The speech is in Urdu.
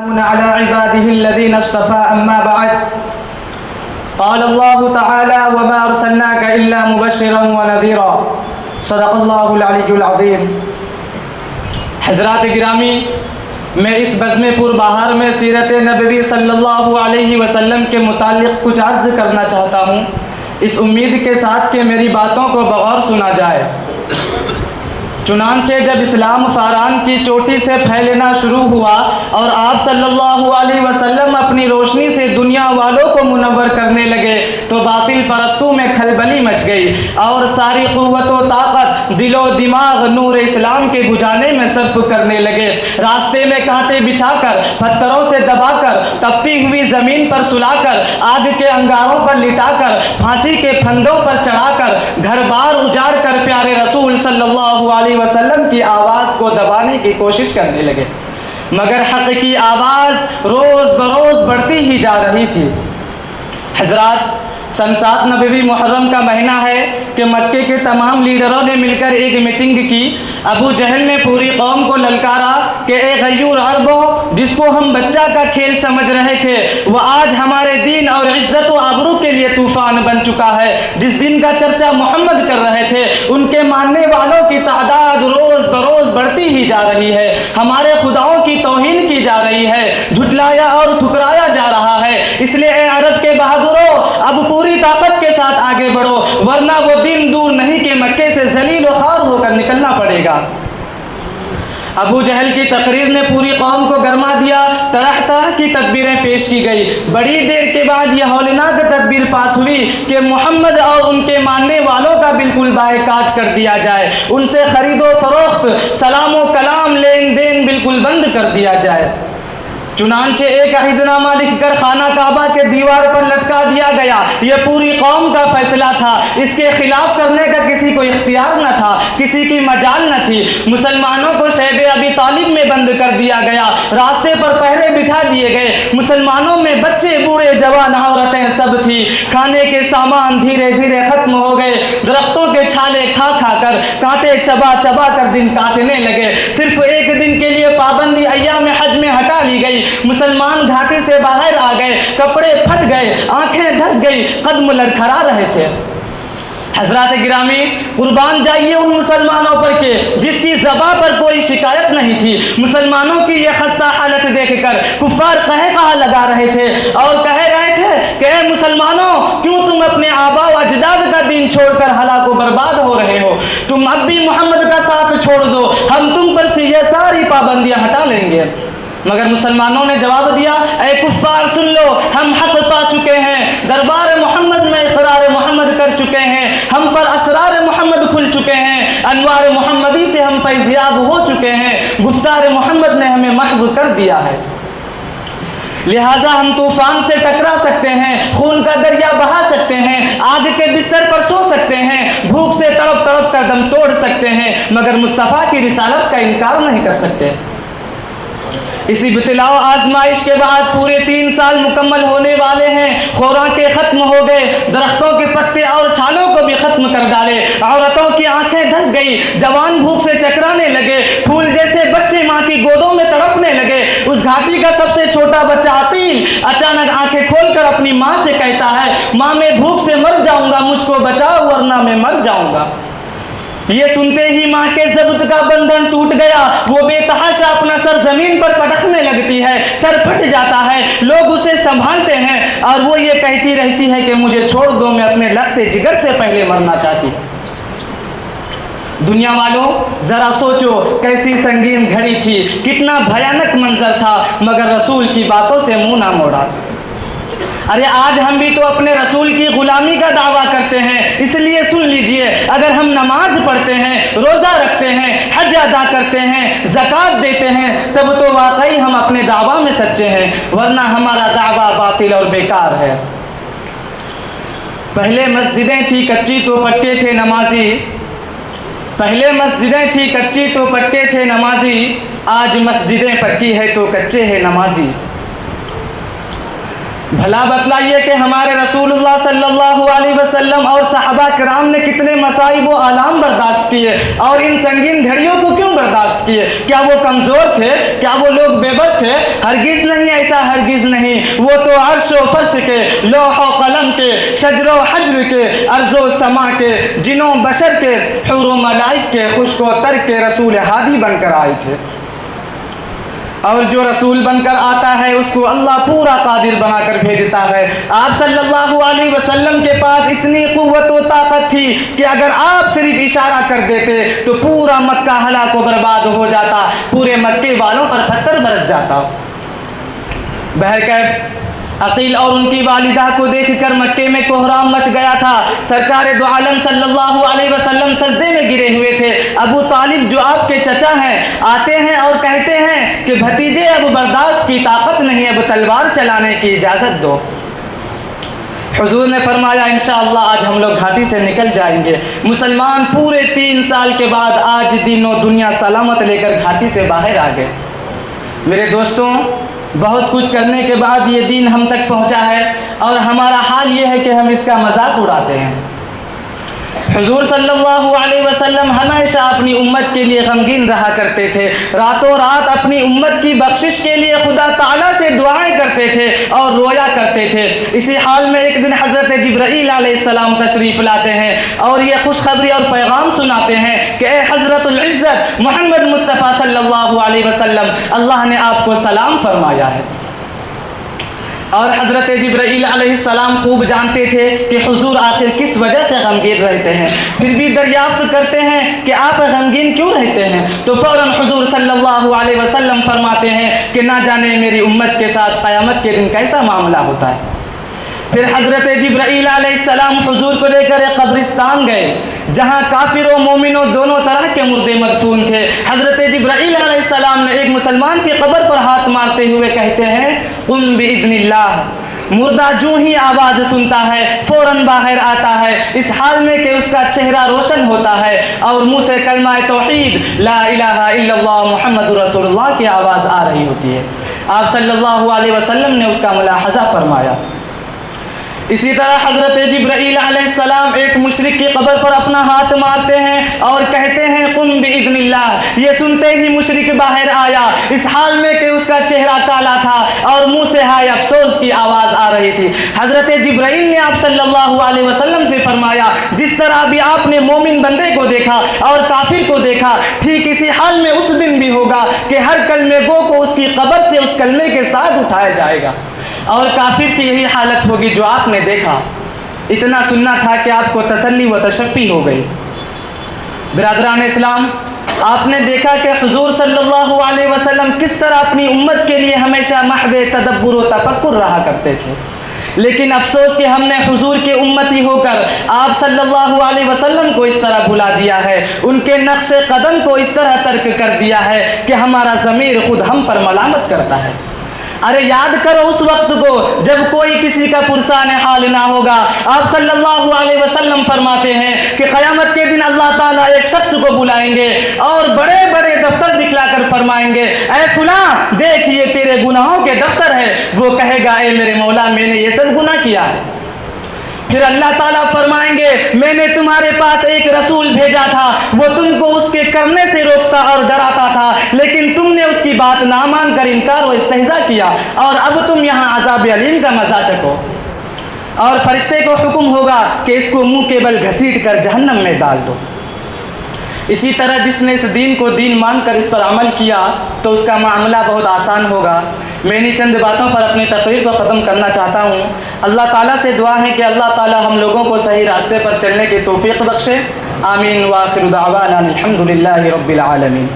على عباده الذين اصطفى أما بعد قال الله تعالى وما أرسلناك إلا مبشرا ونذيرا صدق الله العلي العظيم. حضرات گرامی، میں اس بزم پر بہار میں سیرت نبوی صلی اللہ علیہ وسلم کے متعلق کچھ عرض کرنا چاہتا ہوں، اس امید کے ساتھ کہ میری باتوں کو بغور سنا جائے. چنانچہ جب اسلام فاران کی چوٹی سے پھیلنا شروع ہوا اور آپ صلی اللہ علیہ وسلم اپنی روشنی سے دنیا والوں کو منور کرنے لگے تو باطل پرستوں میں کھلبلی مچ گئی اور ساری قوت و طاقت دل و دماغ نور اسلام کے بجھانے میں صرف کرنے لگے. راستے میں کانٹے بچھا کر، پتھروں سے دبا کر، تپتی ہوئی زمین پر سلا کر، آگ کے انگاروں پر لٹا کر، پھانسی کے پھندوں پر چڑھا کر، گھر بار اجاڑ کر پیارے رسول صلی اللہ علیہ وسلم کی آواز کو دبانے کی کوشش کرنے لگے، مگر حق کی آواز روز بروز بڑھتی ہی جا رہی تھی. حضرات، سن 7 نبوی محرم کا مہینہ ہے کہ مکے کے تمام لیڈروں نے مل کر ایک میٹنگ کی. ابو جہل نے پوری قوم کو للکارا کہ اے غیور عربوں، جس کو ہم بچہ کا کھیل سمجھ رہے تھے وہ آج ہمارے دین اور عزت و آبرو کے لیے طوفان بن چکا ہے. جس دن کا چرچا محمد کر رہے تھے ان کے ماننے والوں کی تعداد روز بروز بڑھتی ہی جا رہی ہے. ہمارے خداؤں کی توہین کی جا رہی ہے، جھٹلایا اور ٹھکرایا جا رہا ہے. اس لیے اے عرب کے بہادروں، اب پوری طاقت کے ساتھ آگے بڑھو، ورنہ وہ دن دور نہیں کہ مکے سے ذلیل و خوار ہو کر نکلنا پڑے گا. ابو جہل کی تقریر نے پوری قوم کو گرما دیا. طرح طرح کی تدبیریں پیش کی گئی. بڑی دیر کے بعد یہ ہولناک تدبیر پاس ہوئی کہ محمد اور ان کے ماننے والوں کا بالکل بائیکاٹ کر دیا جائے، ان سے خرید و فروخت، سلام و کلام، لین دین بالکل بند کر دیا جائے. چنانچہ ایک عہد نامہ لکھ کر خانہ کعبہ کے دیوار پر لٹکا دیا گیا. یہ پوری قوم کا فیصلہ تھا، اس کے خلاف کرنے کا کسی کو اختیار نہ تھا، کسی کی مجال نہ تھی. مسلمانوں کو شیب ابی طالب میں بند کر دیا گیا، راستے پر پہرے بٹھا دیے گئے. مسلمانوں میں بچے، بوڑھے، جوان، عورتیں سب تھی. کھانے کے سامان دھیرے دھیرے ختم ہو گئے. درختوں کے چھالے کھا کھا کر، کانٹے چبا چبا کر دن کاٹنے لگے. صرف ایک دن کے لیے پابندی ایام حج میں ہٹا لی گئی. مسلمان گھاٹی سے باہر آ گئے، کپڑے پھٹ گئے، آنکھیں دھس گئی، قدم لڑکھڑا رہے تھے. حضرات گرامی، قربان جائیے ان مسلمانوں پر کہ جس کی زبان پر کوئی شکایت نہیں تھی. مسلمانوں کی یہ خستہ حالت دیکھ کر کفار قہقہا لگا رہے تھے اور کہہ رہے تھے کہ اے مسلمانوں، کیوں تم اپنے آبا و اجداد کا دین چھوڑ کر ہلاک و برباد ہو رہے ہو؟ تم اب بھی محمد کا ساتھ چھوڑ دو، ہم تم پر سے یہ ساری پابندیاں ہٹا لیں گے. مگر مسلمانوں نے جواب دیا، اے کفار سن لو، ہم حق پا چکے ہیں، دربار محمد میں اقرار محمد کر چکے ہیں، ہم پر اسرار محمد کھل چکے ہیں، انوار محمدی سے ہم فیضیاب ہو چکے ہیں، گفتار محمد نے ہمیں محو کر دیا ہے. لہٰذا ہم طوفان سے ٹکرا سکتے ہیں، خون کا دریا بہا سکتے ہیں، آگ کے بستر پر سو سکتے ہیں، بھوک سے تڑپ تڑپ کر دم توڑ سکتے ہیں، مگر مصطفیٰ کی رسالت کا انکار نہیں کر سکتے. اسی ابتلاء و آزمائش کے بعد پورے 3 سال مکمل ہونے والے ہیں. خوراکیں ختم ہو گئے، درختوں کے پتے اور چھالوں کو بھی ختم کر ڈالے، عورتوں کی آنکھیں دھس گئی، جوان بھوک سے چکرانے لگے، پھول جیسے بچے ماں کی گودوں میں تڑپنے لگے. اس گھاٹی کا سب سے چھوٹا بچہ عتیم اچانک آنکھیں کھول کر اپنی ماں سے کہتا ہے، ماں میں بھوک سے مر جاؤں گا، مجھ کو بچاؤ ورنہ میں مر جاؤں گا. یہ سنتے ہی ماں کے ضبط کا بندھن ٹوٹ گیا. وہ بے تحاشا اپنا سر زمین پر پٹکنے لگتی ہے، سر پھٹ جاتا ہے، لوگ اسے سنبھالتے ہیں اور وہ یہ کہتی رہتی ہے کہ مجھے چھوڑ دو، میں اپنے لخت جگر سے پہلے مرنا چاہتی ہوں. دنیا والوں، ذرا سوچو کیسی سنگین گھڑی تھی، کتنا بھیانک منظر تھا، مگر رسول کی باتوں سے منہ نہ موڑا. ارے آج ہم بھی تو اپنے رسول کی غلامی کا دعویٰ کرتے ہیں، اس لیے سن لیجئے، اگر ہم نماز پڑھتے ہیں، روزہ رکھتے ہیں، حج ادا کرتے ہیں، زکوٰۃ دیتے ہیں، تب تو واقعی ہم اپنے دعویٰ میں سچے ہیں، ورنہ ہمارا دعویٰ باطل اور بیکار ہے. پہلے مسجدیں تھی کچی تو پکے تھے نمازی، پہلے مسجدیں تھی کچی تو پکے تھے نمازی، آج مسجدیں پکی ہے تو کچے ہیں نمازی. بھلا بتلائیے کہ ہمارے رسول اللہ صلی اللہ علیہ وسلم اور صحابہ کرام نے کتنے مصائب و آلام برداشت کیے اور ان سنگین گھڑیوں کو کیوں برداشت کیے؟ کیا وہ کمزور تھے؟ کیا وہ لوگ بے بس تھے؟ ہرگز نہیں، ایسا ہرگز نہیں۔ وہ تو عرش و فرش کے، لوح و قلم کے، شجر و حجر کے، ارض و سما کے، جن و بشر کے، حور و ملائک کے، خشک و تر کے رسول ہادی بن کر آئے تھے۔ اور جو رسول بن کر آتا ہے اس کو اللہ پورا قادر بنا کر بھیجتا ہے۔ آپ صلی اللہ علیہ وسلم کے پاس اتنی قوت و طاقت تھی کہ اگر آپ صرف اشارہ کر دیتے تو پورا مکہ ہلاک و برباد ہو جاتا، پورے مکے والوں پر پتھر برس جاتا۔ بہرکیف عقیل اور ان کی والدہ کو دیکھ کر مکے میں کوہرام مچ گیا تھا۔ سرکار دو عالم صلی اللہ علیہ وسلم سجدے میں گرے ہوئے تھے۔ ابو طالب جو آپ کے چچا ہیں آتے ہیں اور کہتے ہیں کہ بھتیجے اب برداشت کی طاقت نہیں، اب تلوار چلانے کی اجازت دو۔ حضور نے فرمایا انشاءاللہ آج ہم لوگ گھاٹی سے نکل جائیں گے۔ مسلمان پورے 3 سال کے بعد آج دین و دنیا سلامت لے کر گھاٹی سے باہر آ گئے۔ میرے دوستوں، بہت کچھ کرنے کے بعد یہ دین ہم تک پہنچا ہے اور ہمارا حال یہ ہے کہ ہم اس کا مذاق اڑاتے ہیں۔ حضور صلی اللہ علیہ وسلم ہمیشہ اپنی امت کے لیے غمگین رہا کرتے تھے، راتوں رات اپنی امت کی بخشش کے لیے خدا تعالیٰ سے دعائیں کرتے تھے اور رویا کرتے تھے۔ اسی حال میں ایک دن حضرت جبرائیل علیہ السلام تشریف لاتے ہیں اور یہ خوشخبری اور پیغام سناتے ہیں کہ اے حضرت العزت محمد مصطفیٰ صلی اللہ علیہ وسلم، اللہ نے آپ کو سلام فرمایا ہے۔ اور حضرت جبرائیل علیہ السلام خوب جانتے تھے کہ حضور آخر کس وجہ سے غمگین رہتے ہیں، پھر بھی دریافت کرتے ہیں کہ آپ غمگین کیوں رہتے ہیں، تو فوراً حضور صلی اللہ علیہ وسلم فرماتے ہیں کہ نہ جانے میری امت کے ساتھ قیامت کے دن کیسا معاملہ ہوتا ہے۔ پھر حضرت جبرائیل علیہ السلام حضور کو لے کر ایک قبرستان گئے جہاں کافر و مومنوں دونوں طرح کے مردے مدفون تھے۔ حضرت جبرائیل علیہ السلام نے ایک مسلمان کی قبر پر ہاتھ مارتے ہوئے کہتے ہیں قم باذن اللہ۔ مردہ جو ہی آواز سنتا ہے فوراً باہر آتا ہے، اس حال میں کہ اس کا چہرہ روشن ہوتا ہے اور منہ سے کلمہ توحید لا الہ الا اللہ محمد رسول اللہ کی آواز آ رہی ہوتی ہے۔ آپ صلی اللہ علیہ وسلم نے اس کا ملاحظہ فرمایا۔ اسی طرح حضرت جبرائیل علیہ السلام ایک مشرک کی قبر پر اپنا ہاتھ مارتے ہیں اور کہتے ہیں قم باذن اللہ۔ یہ سنتے ہی مشرک باہر آیا، اس حال میں کہ اس کا چہرہ کالا تھا اور منہ سے ہائے افسوس کی آواز آ رہی تھی۔ حضرت جبرائیل نے آپ صلی اللہ علیہ وسلم سے فرمایا جس طرح بھی آپ نے مومن بندے کو دیکھا اور کافر کو دیکھا، ٹھیک اسی حال میں اس دن بھی ہوگا کہ ہر کلمے گو کو اس کی قبر سے اس کلمے کے ساتھ اٹھایا جائے گا، اور کافر کی یہی حالت ہوگی جو آپ نے دیکھا۔ اتنا سننا تھا کہ آپ کو تسلی و تشفی ہو گئی۔ برادران اسلام، آپ نے دیکھا کہ حضور صلی اللہ علیہ وسلم کس طرح اپنی امت کے لیے ہمیشہ محض تدبر و تفکر رہا کرتے تھے، لیکن افسوس کہ ہم نے حضور کے امتی ہو کر آپ صلی اللہ علیہ وسلم کو اس طرح بھلا دیا ہے، ان کے نقش قدم کو اس طرح ترک کر دیا ہے کہ ہمارا ضمیر خود ہم پر ملامت کرتا ہے۔ ارے یاد کرو اس وقت کو جب کوئی کسی کا پرسان حال نہ ہوگا۔ آپ صلی اللہ علیہ وسلم فرماتے ہیں کہ قیامت کے دن اللہ تعالیٰ ایک شخص کو بلائیں گے اور بڑے بڑے دفتر دکھلا کر فرمائیں گے اے فلاں دیکھ یہ تیرے گناہوں کے دفتر ہے۔ وہ کہے گا اے میرے مولا میں نے یہ سب گناہ کیا ہے۔ پھر اللہ تعالیٰ فرمائیں گے میں نے تمہارے پاس ایک رسول بھیجا تھا، وہ تم کو اس کے کرنے سے روکتا اور ڈراتا تھا، لیکن تم نے اس کی بات نہ مان کر انکار و استہزاء کیا، اور اب تم یہاں عذاب علیم کا مزہ چکھو۔ اور فرشتے کو حکم ہوگا کہ اس کو منہ کے بل گھسیٹ کر جہنم میں ڈال دو۔ اسی طرح جس نے اس دین کو دین مان کر اس پر عمل کیا تو اس کا معاملہ بہت آسان ہوگا۔ میں انہی چند باتوں پر اپنی تقریر کو ختم کرنا چاہتا ہوں۔ اللہ تعالیٰ سے دعا ہے کہ اللہ تعالیٰ ہم لوگوں کو صحیح راستے پر چلنے کی توفیق بخشے۔ آمین۔ وآخر دعوانا الحمد للہ رب العالمین۔